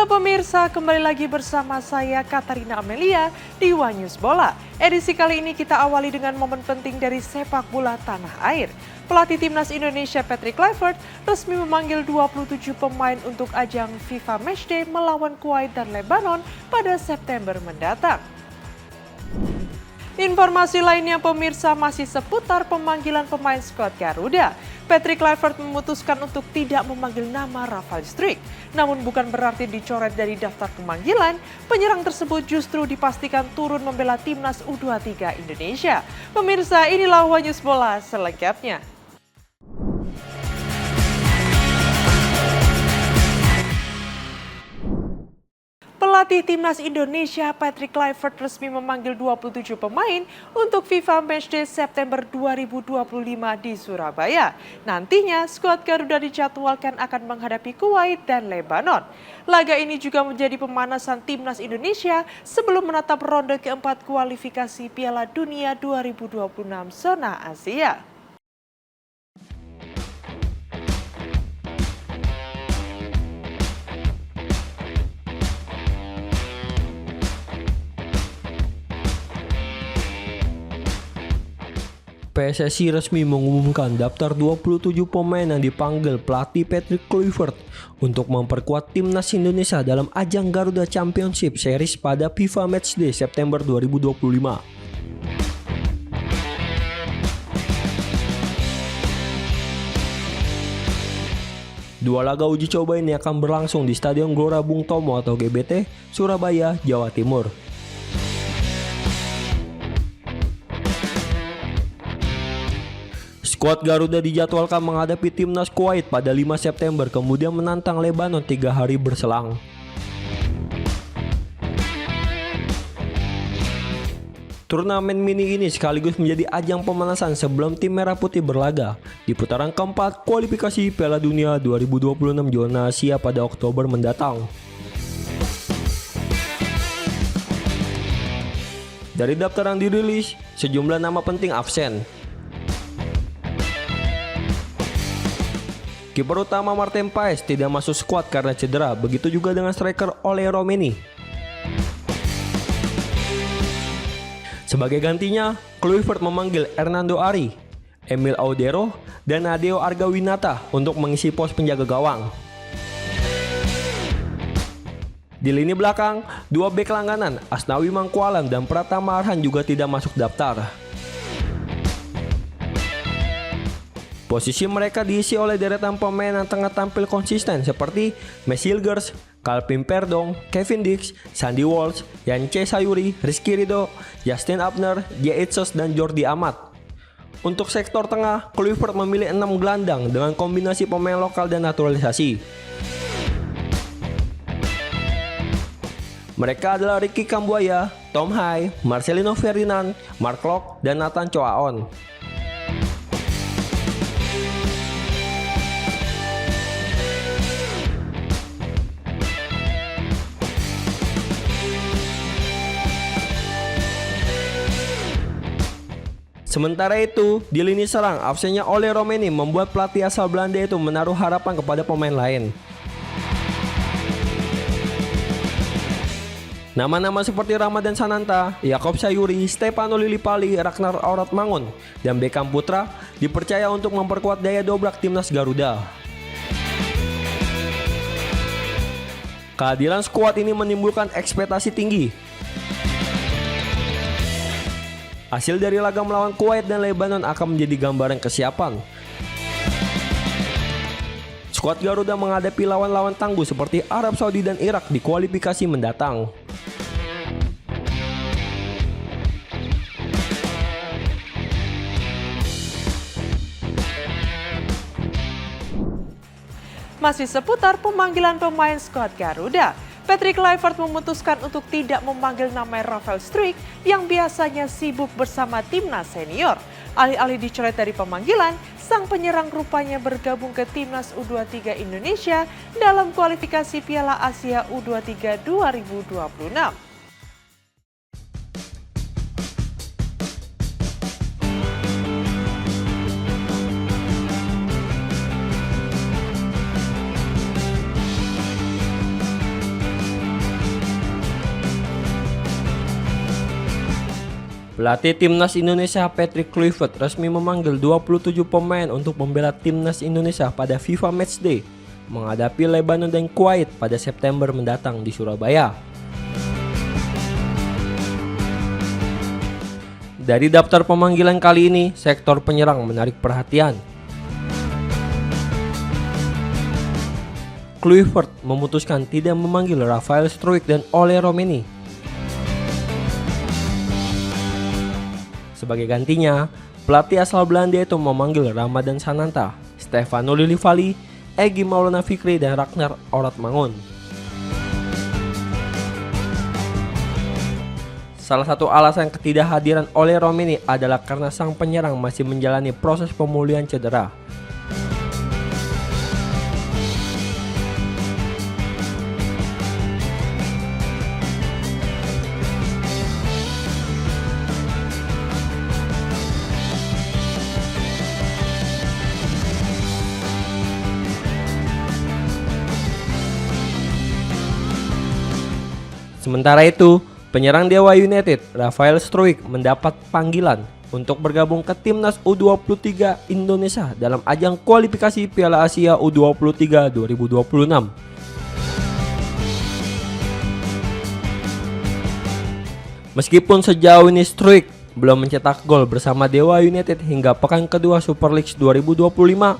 Halo pemirsa, kembali lagi bersama saya Katarina Amelia di One News Bola. Edisi kali ini kita awali dengan momen penting dari sepak bola tanah air. Pelatih Timnas Indonesia Patrick Kluivert resmi memanggil 27 pemain untuk ajang FIFA Matchday melawan Kuwait dan Lebanon pada September mendatang. Informasi lainnya pemirsa masih seputar pemanggilan pemain skuad Garuda. Patrick Kluivert memutuskan untuk tidak memanggil nama Rafal Struijk. Namun bukan berarti dicoret dari daftar pemanggilan, penyerang tersebut justru dipastikan turun membela timnas U23 Indonesia. Pemirsa, inilah One News Bola selengkapnya. Pelatih Timnas Indonesia Patrick Kluivert resmi memanggil 27 pemain untuk FIFA Matchday September 2025 di Surabaya. Nantinya skuad Garuda dijadwalkan akan menghadapi Kuwait dan Lebanon. Laga ini juga menjadi pemanasan Timnas Indonesia sebelum menatap ronde keempat kualifikasi Piala Dunia 2026 zona Asia. PSSI resmi mengumumkan daftar 27 pemain yang dipanggil pelatih Patrick Kluivert untuk memperkuat timnas Indonesia dalam ajang Garuda Championship Series pada FIFA Matchday September 2025. Dua laga uji coba ini akan berlangsung di Stadion Gelora Bung Tomo atau GBT, Surabaya, Jawa Timur. Skuad Garuda dijadwalkan menghadapi timnas Kuwait pada 5 September kemudian menantang Lebanon 3 hari berselang. Turnamen mini ini sekaligus menjadi ajang pemanasan sebelum tim Merah Putih berlaga di putaran keempat kualifikasi Piala Dunia 2026 zona Asia pada Oktober mendatang. Dari daftar yang dirilis, sejumlah nama penting absen. Kiper utama Martin Paes tidak masuk skuad karena cedera, begitu juga dengan striker Ole Romeni. Sebagai gantinya, Kluivert memanggil Hernando Ari, Emil Audero, dan Adeo Argawinata untuk mengisi pos penjaga gawang. Di lini belakang, dua bek langganan Asnawi Mangkualam dan Pratama Arhan juga tidak masuk daftar. Posisi mereka diisi oleh deretan pemain yang tengah tampil konsisten seperti Mes Hilgers, Calvin Perdong, Kevin Dix, Sandy Walsh, Yance Sayuri, Rizky Ridho, Justin Abner, Jaitsos, dan Jordi Amat. Untuk sektor tengah, Kluivert memilih 6 gelandang dengan kombinasi pemain lokal dan naturalisasi. Mereka adalah Ricky Kambuaya, Tom Hai, Marcelino Ferdinand, Mark Locke, dan Nathan Choaon. Sementara itu, di lini serang, absennya Ole Romeni membuat pelatih asal Belanda itu menaruh harapan kepada pemain lain. Nama-nama seperti Ramadan Sananta, Yakob Sayuri, Stefano Lillipali, Ragnar Auratmangun, dan Beckham Putra dipercaya untuk memperkuat daya dobrak timnas Garuda. Kehadiran skuad ini menimbulkan ekspektasi tinggi. Hasil dari laga melawan Kuwait dan Lebanon akan menjadi gambaran kesiapan. Skuad Garuda menghadapi lawan-lawan tangguh seperti Arab Saudi dan Irak di kualifikasi mendatang. Masih seputar pemanggilan pemain skuad Garuda. Patrick Kluivert memutuskan untuk tidak memanggil nama Rafal Struijk yang biasanya sibuk bersama timnas senior. Alih-alih dicoret dari pemanggilan, sang penyerang rupanya bergabung ke timnas U23 Indonesia dalam kualifikasi Piala Asia U23 2026. Pelatih Timnas Indonesia Patrick Kluivert resmi memanggil 27 pemain untuk membela Timnas Indonesia pada FIFA Matchday menghadapi Lebanon dan Kuwait pada September mendatang di Surabaya. Dari daftar pemanggilan kali ini, sektor penyerang menarik perhatian. Kluivert memutuskan tidak memanggil Rafael Struijk dan Ole Romeni. Sebagai gantinya, pelatih asal Belanda itu memanggil Ramadan Sananta, Stefano Lillivali, Egy Maulana Fikri, dan Ragnar Oratmangun. Salah satu alasan ketidakhadiran Ole Romeni adalah karena sang penyerang masih menjalani proses pemulihan cedera. Sementara itu, penyerang Dewa United, Rafael Struijk mendapat panggilan untuk bergabung ke Timnas U23 Indonesia dalam ajang kualifikasi Piala Asia U23 2026. Meskipun sejauh ini Struijk belum mencetak gol bersama Dewa United hingga pekan kedua Super League 2025,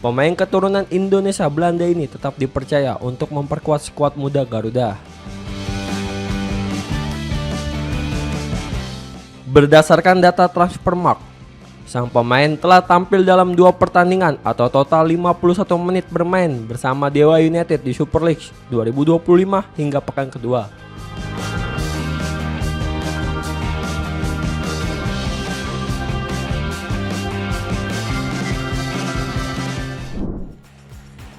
pemain keturunan Indonesia Belanda ini tetap dipercaya untuk memperkuat skuad muda Garuda. Berdasarkan data Transfermarkt, sang pemain telah tampil dalam 2 pertandingan atau total 51 menit bermain bersama Dewa United di Super League 2025 hingga pekan kedua.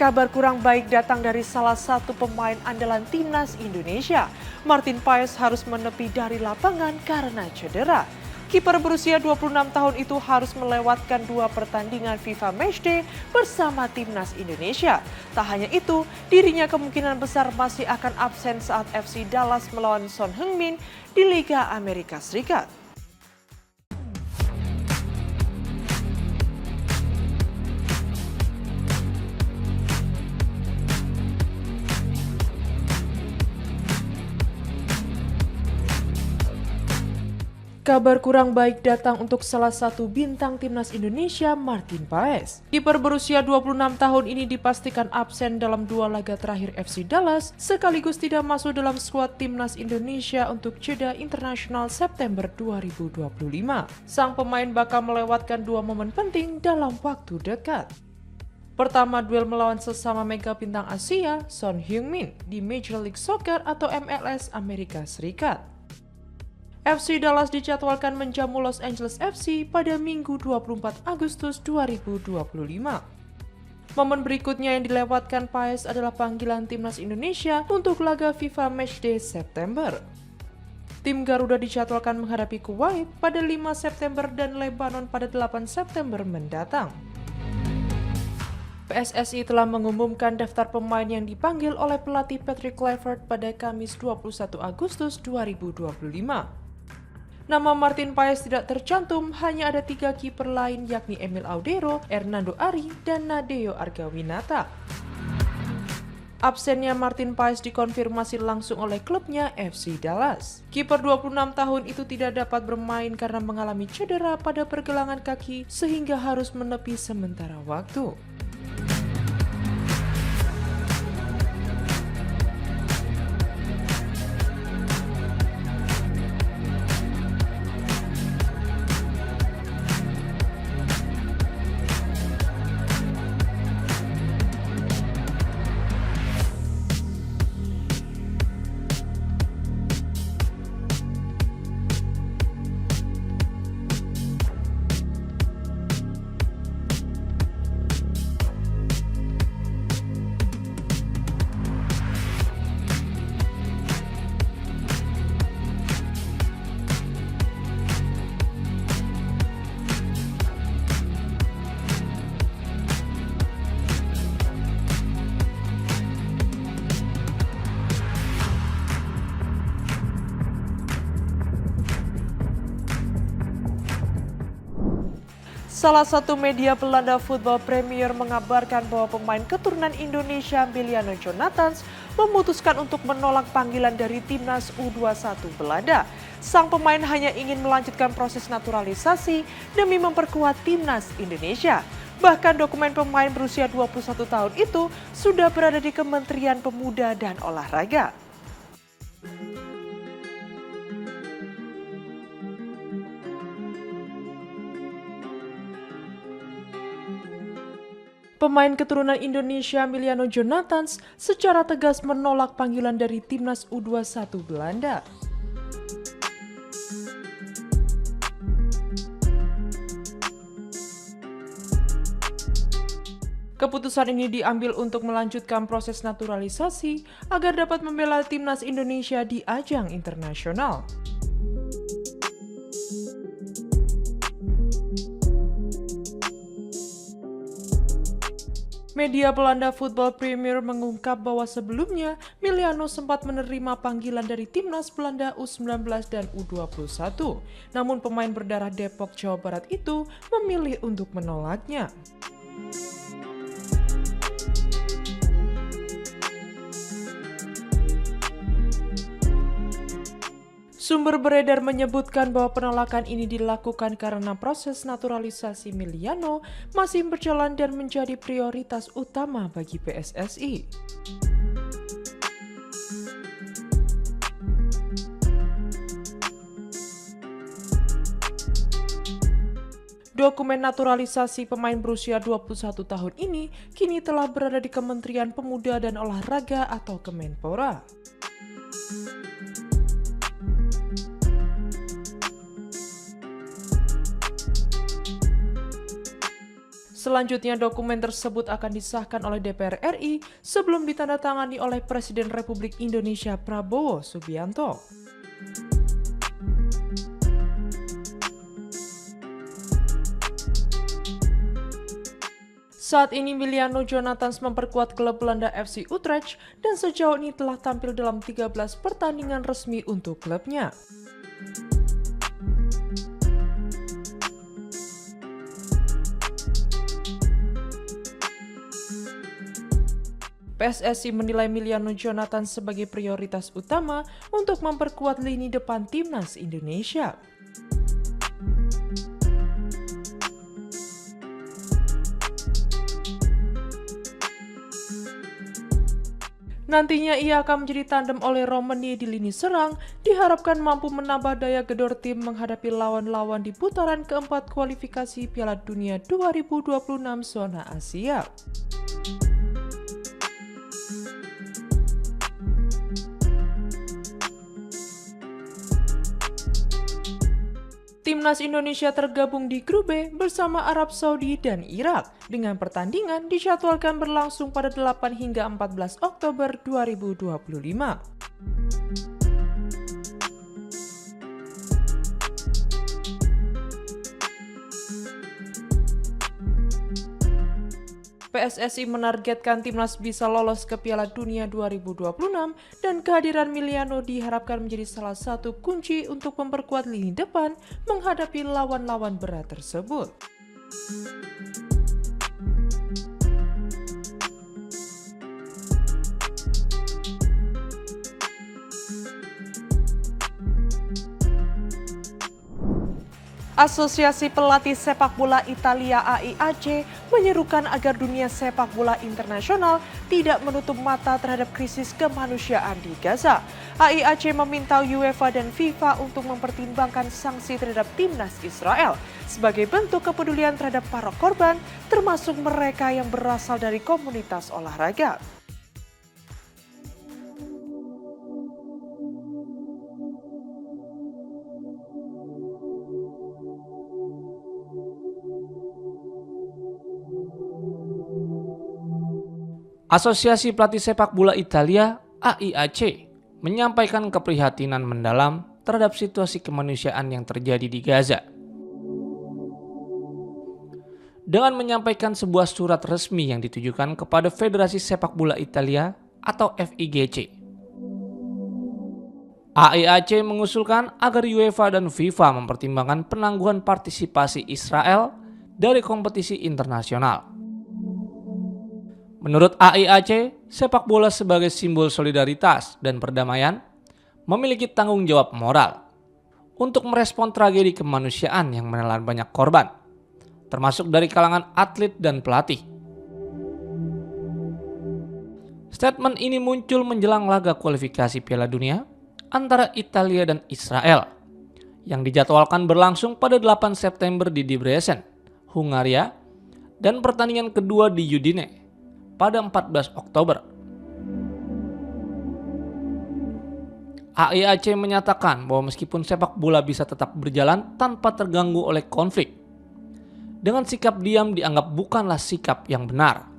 Kabar kurang baik datang dari salah satu pemain andalan Timnas Indonesia. Martin Paes harus menepi dari lapangan karena cedera. Kiper berusia 26 tahun itu harus melewatkan 2 pertandingan FIFA Matchday bersama Timnas Indonesia. Tak hanya itu, dirinya kemungkinan besar masih akan absen saat FC Dallas melawan Son Heung-min di Liga Amerika Serikat. Kabar kurang baik datang untuk salah satu bintang Timnas Indonesia, Martin Paes. Kiper berusia 26 tahun ini dipastikan absen dalam 2 laga terakhir FC Dallas, sekaligus tidak masuk dalam skuad Timnas Indonesia untuk jeda internasional September 2025. Sang pemain bakal melewatkan 2 momen penting dalam waktu dekat. Pertama, duel melawan sesama mega bintang Asia, Son Heung-min, di Major League Soccer atau MLS Amerika Serikat. FC Dallas dijadwalkan menjamu Los Angeles FC pada Minggu 24 Agustus 2025. Momen berikutnya yang dilewatkan Paes adalah panggilan Timnas Indonesia untuk laga FIFA Matchday September. Tim Garuda dijadwalkan menghadapi Kuwait pada 5 September dan Lebanon pada 8 September mendatang. PSSI telah mengumumkan daftar pemain yang dipanggil oleh pelatih Patrick Kluivert pada Kamis 21 Agustus 2025. Nama Martin Paes tidak tercantum, hanya ada 3 kiper lain yakni Emil Audero, Hernando Ari, dan Nadeo Argawinata. Absennya Martin Paes dikonfirmasi langsung oleh klubnya FC Dallas. Kiper 26 tahun itu tidak dapat bermain karena mengalami cedera pada pergelangan kaki sehingga harus menepi sementara waktu. Salah satu media Belanda Football Premier mengabarkan bahwa pemain keturunan Indonesia Emiliano Jonathans memutuskan untuk menolak panggilan dari timnas U21 Belanda. Sang pemain hanya ingin melanjutkan proses naturalisasi demi memperkuat timnas Indonesia. Bahkan dokumen pemain berusia 21 tahun itu sudah berada di Kementerian Pemuda dan Olahraga. Pemain keturunan Indonesia Emiliano Jonathans secara tegas menolak panggilan dari timnas U21 Belanda. Keputusan ini diambil untuk melanjutkan proses naturalisasi agar dapat membela timnas Indonesia di ajang internasional. Media Belanda Football Premier mengungkap bahwa sebelumnya Emiliano sempat menerima panggilan dari timnas Belanda U19 dan U21. Namun pemain berdarah Depok, Jawa Barat itu memilih untuk menolaknya. Sumber beredar menyebutkan bahwa penolakan ini dilakukan karena proses naturalisasi Emiliano masih berjalan dan menjadi prioritas utama bagi PSSI. Dokumen naturalisasi pemain berusia 21 tahun ini kini telah berada di Kementerian Pemuda dan Olahraga atau Kemenpora. Selanjutnya dokumen tersebut akan disahkan oleh DPR RI sebelum ditandatangani oleh Presiden Republik Indonesia Prabowo Subianto. Saat ini Emiliano Jonathans memperkuat klub Belanda FC Utrecht dan sejauh ini telah tampil dalam 13 pertandingan resmi untuk klubnya. PSSI menilai Emiliano Jonathans sebagai prioritas utama untuk memperkuat lini depan timnas Indonesia. Nantinya ia akan menjadi tandem oleh Romani di lini serang, diharapkan mampu menambah daya gedor tim menghadapi lawan-lawan di putaran keempat kualifikasi Piala Dunia 2026 zona Asia. Timnas Indonesia tergabung di grup B bersama Arab Saudi dan Irak dengan pertandingan dijadwalkan berlangsung pada 8 hingga 14 Oktober 2025. PSSI menargetkan timnas bisa lolos ke Piala Dunia 2026 dan kehadiran Emiliano diharapkan menjadi salah satu kunci untuk memperkuat lini depan menghadapi lawan-lawan berat tersebut. Asosiasi Pelatih Sepak Bola Italia AIAC menyerukan agar dunia sepak bola internasional tidak menutup mata terhadap krisis kemanusiaan di Gaza. AIAC meminta UEFA dan FIFA untuk mempertimbangkan sanksi terhadap timnas Israel sebagai bentuk kepedulian terhadap para korban, termasuk mereka yang berasal dari komunitas olahraga. Asosiasi Pelatih Sepak Bola Italia (AIAC) menyampaikan keprihatinan mendalam terhadap situasi kemanusiaan yang terjadi di Gaza. Dengan menyampaikan sebuah surat resmi yang ditujukan kepada Federasi Sepak Bola Italia atau FIGC. AIAC mengusulkan agar UEFA dan FIFA mempertimbangkan penangguhan partisipasi Israel dari kompetisi internasional. Menurut AIAC, sepak bola sebagai simbol solidaritas dan perdamaian memiliki tanggung jawab moral untuk merespon tragedi kemanusiaan yang menelan banyak korban, termasuk dari kalangan atlet dan pelatih. Statement ini muncul menjelang laga kualifikasi Piala Dunia antara Italia dan Israel yang dijadwalkan berlangsung pada 8 September di Debrecen, Hungaria, dan pertandingan kedua di Udine pada 14 Oktober. AIAC menyatakan bahwa meskipun sepak bola bisa tetap berjalan tanpa terganggu oleh konflik, dengan sikap diam dianggap bukanlah sikap yang benar.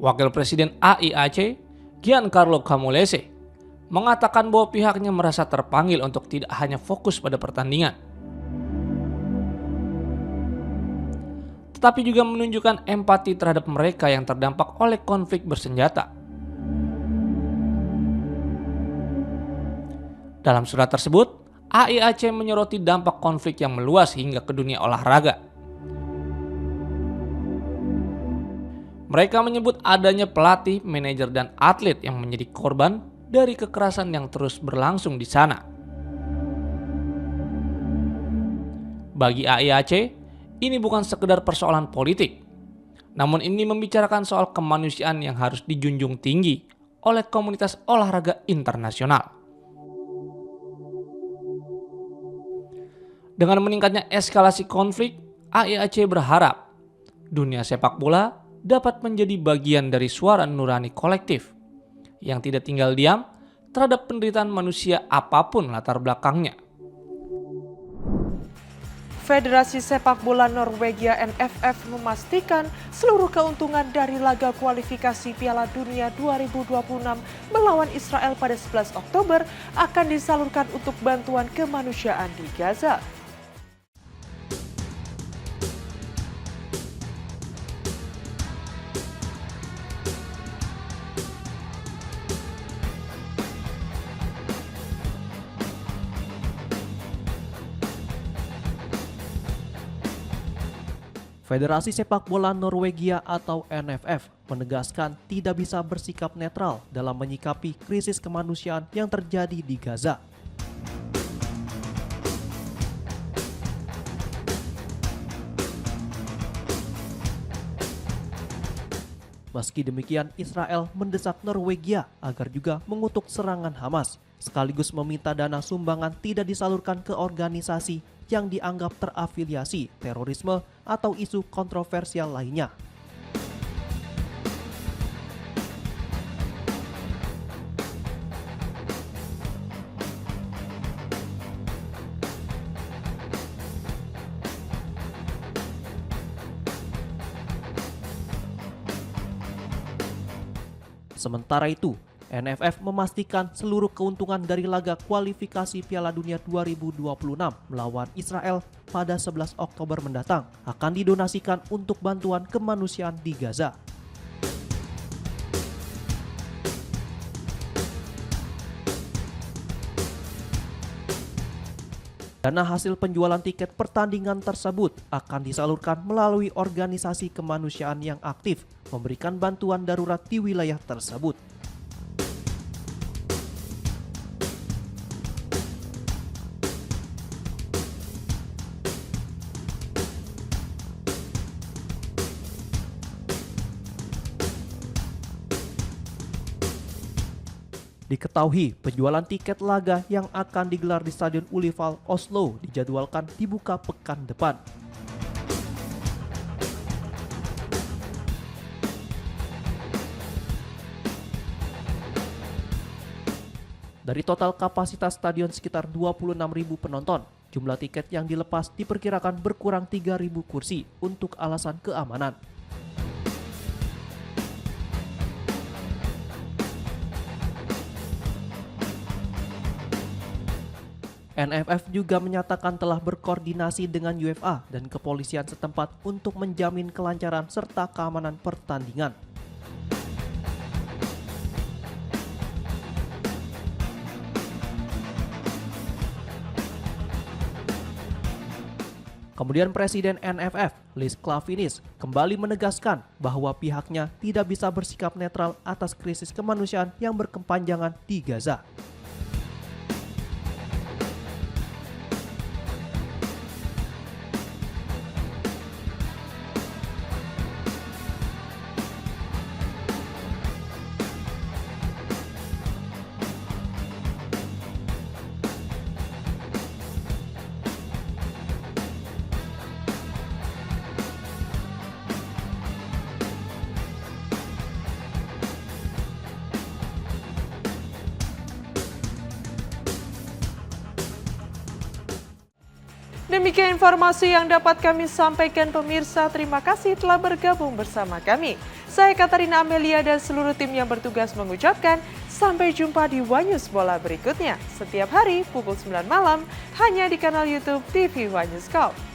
Wakil Presiden AIAC, Giancarlo Camolese, mengatakan bahwa pihaknya merasa terpanggil untuk tidak hanya fokus pada pertandingan, tetapi juga menunjukkan empati terhadap mereka yang terdampak oleh konflik bersenjata. Dalam surat tersebut, AIAC menyoroti dampak konflik yang meluas hingga ke dunia olahraga. Mereka menyebut adanya pelatih, manajer, dan atlet yang menjadi korban dari kekerasan yang terus berlangsung di sana. Bagi AIAC, ini bukan sekedar persoalan politik, namun ini membicarakan soal kemanusiaan yang harus dijunjung tinggi oleh komunitas olahraga internasional. Dengan meningkatnya eskalasi konflik, AIAC berharap dunia sepak bola dapat menjadi bagian dari suara nurani kolektif yang tidak tinggal diam terhadap penderitaan manusia apapun latar belakangnya. Federasi Sepak Bola Norwegia NFF memastikan seluruh keuntungan dari laga kualifikasi Piala Dunia 2026 melawan Israel pada 11 Oktober akan disalurkan untuk bantuan kemanusiaan di Gaza. Federasi Sepak Bola Norwegia atau NFF menegaskan tidak bisa bersikap netral dalam menyikapi krisis kemanusiaan yang terjadi di Gaza. Meski demikian, Israel mendesak Norwegia agar juga mengutuk serangan Hamas, sekaligus meminta dana sumbangan tidak disalurkan ke organisasi yang dianggap terafiliasi terorisme atau isu kontroversial lainnya. Sementara itu, NFF memastikan seluruh keuntungan dari laga kualifikasi Piala Dunia 2026 melawan Israel pada 11 Oktober mendatang akan didonasikan untuk bantuan kemanusiaan di Gaza. Dana hasil penjualan tiket pertandingan tersebut akan disalurkan melalui organisasi kemanusiaan yang aktif memberikan bantuan darurat di wilayah tersebut. Diketahui penjualan tiket laga yang akan digelar di Stadion Ullevål, Oslo dijadwalkan dibuka pekan depan. Dari total kapasitas stadion sekitar 26.000 penonton, jumlah tiket yang dilepas diperkirakan berkurang 3.000 kursi untuk alasan keamanan. NFF juga menyatakan telah berkoordinasi dengan UEFA dan kepolisian setempat untuk menjamin kelancaran serta keamanan pertandingan. Kemudian Presiden NFF, Liz Klavinis, kembali menegaskan bahwa pihaknya tidak bisa bersikap netral atas krisis kemanusiaan yang berkepanjangan di Gaza. Demikian informasi yang dapat kami sampaikan pemirsa. Terima kasih telah bergabung bersama kami. Saya Katarina Amelia dan seluruh tim yang bertugas mengucapkan sampai jumpa di One News Bola berikutnya. Setiap hari pukul 9 malam hanya di kanal YouTube TV One News Corp.